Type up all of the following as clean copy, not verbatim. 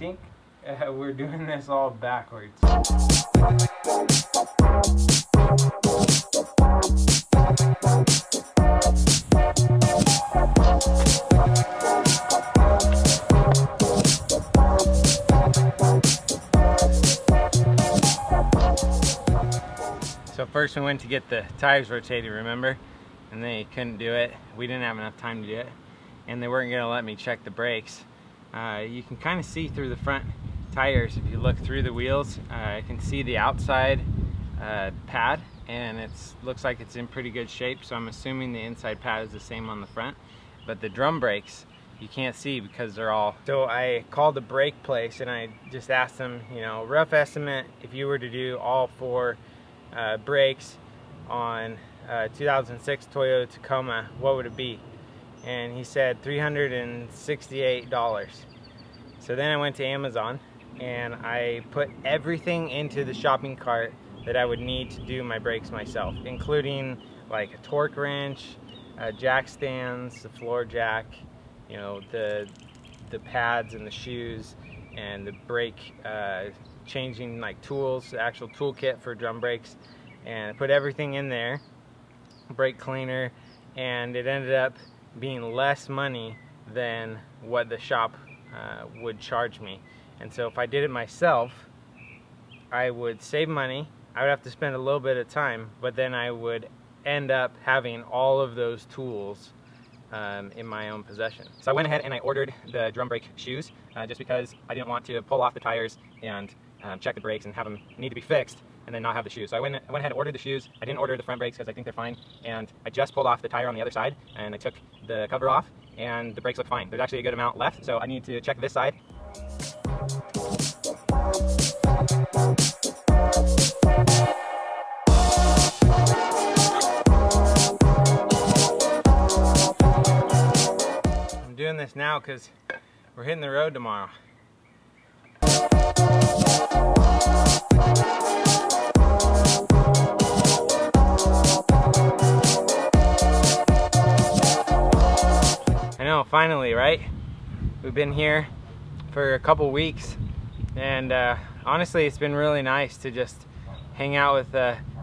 think we're doing this all backwards. So first we went to get the tires rotated, remember? And they couldn't do it. We didn't have enough time to do it. And they weren't gonna let me check the brakes. You can kind of see through the front tires if you look through the wheels. I can see the outside pad, and it looks like it's in pretty good shape, so I'm assuming the inside pad is the same on the front. But the drum brakes you can't see because they're all... So I called the brake place and I just asked them, you know, rough estimate if you were to do all four brakes on 2006 Toyota Tacoma, what would it be? And he said $368. So then I went to Amazon and I put everything into the shopping cart that I would need to do my brakes myself, including like a torque wrench, jack stands, the floor jack, you know, the pads and the shoes, and the brake changing like tools, the actual toolkit for drum brakes, and I put everything in there, brake cleaner, and it ended up being less money than what the shop would charge me. And so if I did it myself, I would save money. I would have to spend a little bit of time, but then I would end up having all of those tools in my own possession. So I went ahead and I ordered the drum brake shoes just because I didn't want to pull off the tires and check the brakes and have them need to be fixed and then not have the shoes. So I went ahead and ordered the shoes. I didn't order the front brakes because I think they're fine, and I just pulled off the tire on the other side and I took the cover off and the brakes look fine. There's actually a good amount left, so I need to check this side. I'm doing this now because we're hitting the road tomorrow. I know, finally, right? We've been here for a couple weeks, and honestly it's been really nice to just hang out with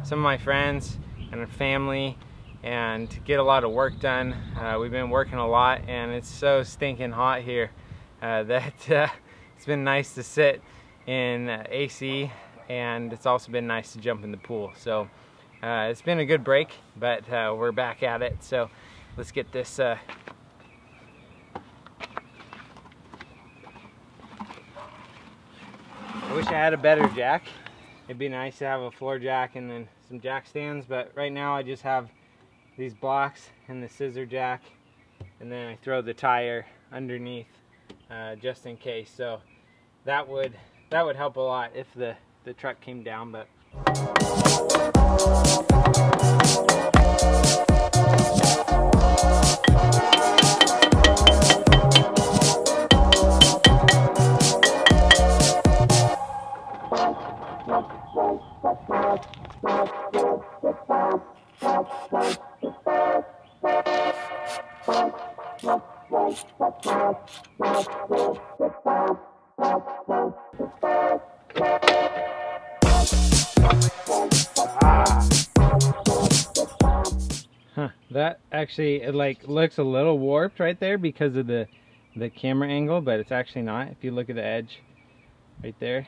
some of my friends and family and get a lot of work done. We've been working a lot and it's so stinking hot here that it's been nice to sit in AC, and it's also been nice to jump in the pool. So it's been a good break, but we're back at it. So let's get this I wish I had a better jack. It'd be nice to have a floor jack and then some jack stands, but right now I just have these blocks and the scissor jack, and then I throw the tire underneath just in case. So that would help a lot if the truck came down, but that actually, it like looks a little warped right there because of the camera angle, but it's actually not. If you look at the edge right there,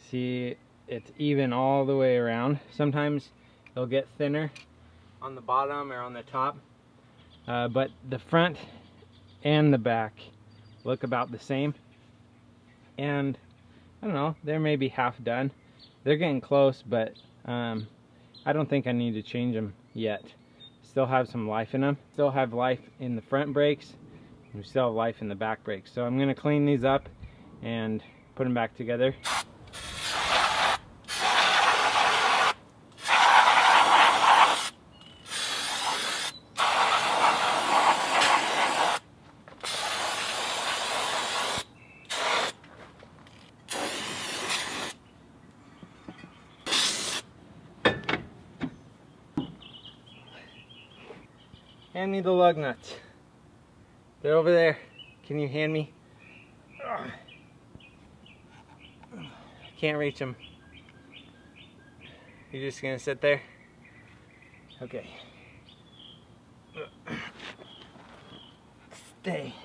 see, it's even all the way around. Sometimes it'll get thinner on the bottom or on the top, but the front and the back look about the same. And I don't know, they're maybe half done. They're getting close, but I don't think I need to change them yet. Still have some life in them. Still have life in the front brakes, and we still have life in the back brakes. So I'm gonna clean these up and put them back together. Hand me the lug nuts. They're over there. Can you hand me? Ugh. Can't reach them. You're just gonna sit there? Okay. Stay.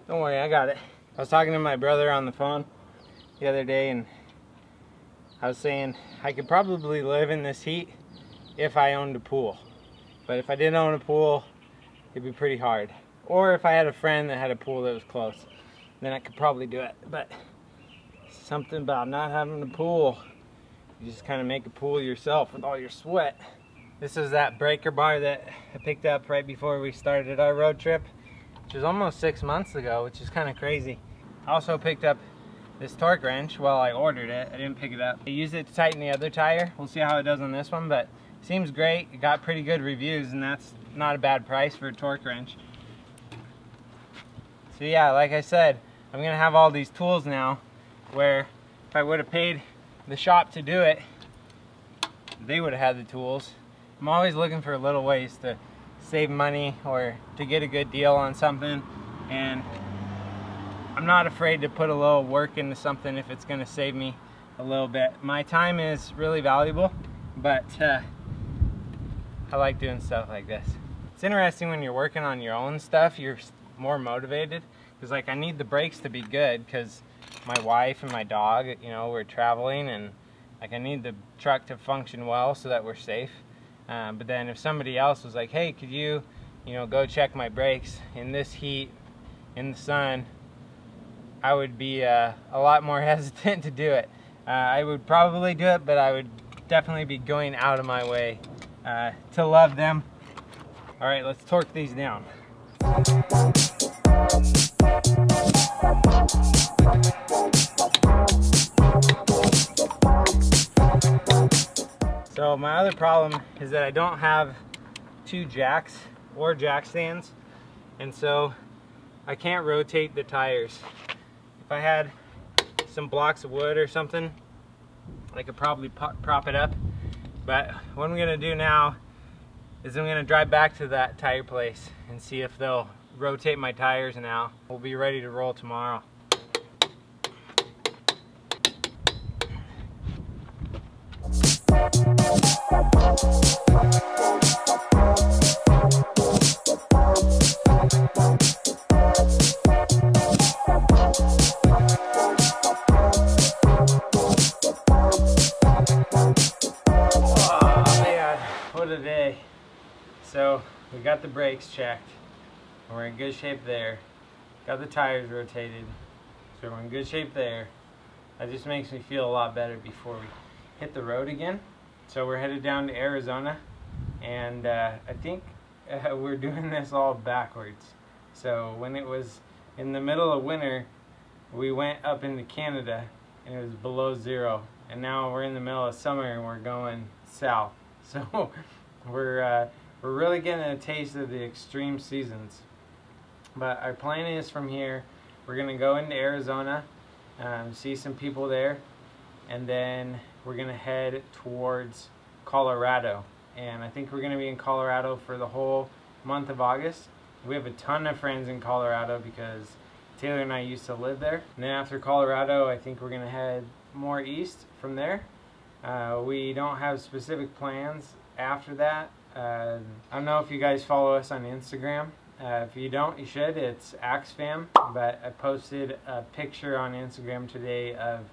Don't worry, I got it. I was talking to my brother on the phone the other day, and I was saying I could probably live in this heat if I owned a pool. But if I didn't own a pool, it'd be pretty hard. Or if I had a friend that had a pool that was close, then I could probably do it. But something about not having a pool, you just kind of make a pool yourself with all your sweat. This is that breaker bar that I picked up right before we started our road trip, which was almost 6 months ago, which is kind of crazy. I also picked up this torque wrench. Well, I ordered it, I didn't pick it up. I used it to tighten the other tire. We'll see how it does on this one, but it seems great. It got pretty good reviews, and that's not a bad price for a torque wrench. So yeah, like I said, I'm gonna have all these tools now, where if I would have paid the shop to do it, they would have had the tools. I'm always looking for little ways to save money or to get a good deal on something, and I'm not afraid to put a little work into something if it's gonna save me a little bit. My time is really valuable, but I like doing stuff like this. It's interesting when you're working on your own stuff, you're more motivated, because like I need the brakes to be good because my wife and my dog, you know, we're traveling, and like I need the truck to function well so that we're safe. But then if somebody else was like, hey, could you know, go check my brakes in this heat, in the sun, I would be a lot more hesitant to do it. I would probably do it, but I would definitely be going out of my way to love them. All right, let's torque these down. So my other problem is that I don't have 2 jacks or jack stands, and so I can't rotate the tires. If I had some blocks of wood or something, I could probably prop it up. But what I'm gonna do now is I'm gonna drive back to that tire place and see if they'll rotate my tires now. We'll be ready to roll tomorrow. So we got the brakes checked, and we're in good shape there. Got the tires rotated, so we're in good shape there. That just makes me feel a lot better before we hit the road again. So we're headed down to Arizona, and I think we're doing this all backwards. So when it was in the middle of winter, we went up into Canada, and it was below 0. And now we're in the middle of summer, and we're going south. So we're really getting a taste of the extreme seasons. But our plan is from here, we're going to go into Arizona, see some people there, and then we're going to head towards Colorado. And I think we're going to be in Colorado for the whole month of August. We have a ton of friends in Colorado because Taylor and I used to live there. And then after Colorado, I think we're going to head more east from there. We don't have specific plans after that. I don't know if you guys follow us on Instagram. If you don't, you should. It's AxeFam. But I posted a picture on Instagram today of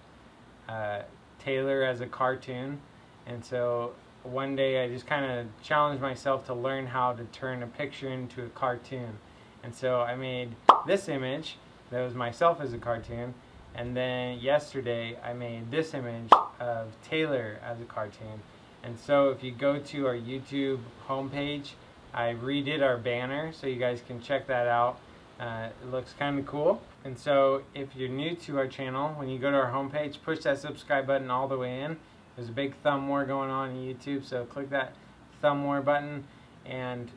Taylor as a cartoon. And so one day I just kind of challenged myself to learn how to turn a picture into a cartoon. And so I made this image that was myself as a cartoon. And then yesterday I made this image of Taylor as a cartoon. And so if you go to our YouTube homepage, I redid our banner, so you guys can check that out. It looks kind of cool. And so if you're new to our channel, when you go to our homepage, push that subscribe button all the way in. There's a big thumb war going on YouTube, so click that thumb war button. And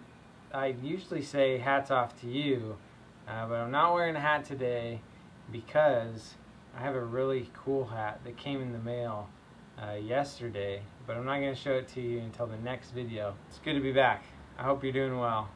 I usually say hats off to you, but I'm not wearing a hat today because I have a really cool hat that came in the mail yesterday, but I'm not going to show it to you until the next video. It's good to be back. I hope you're doing well.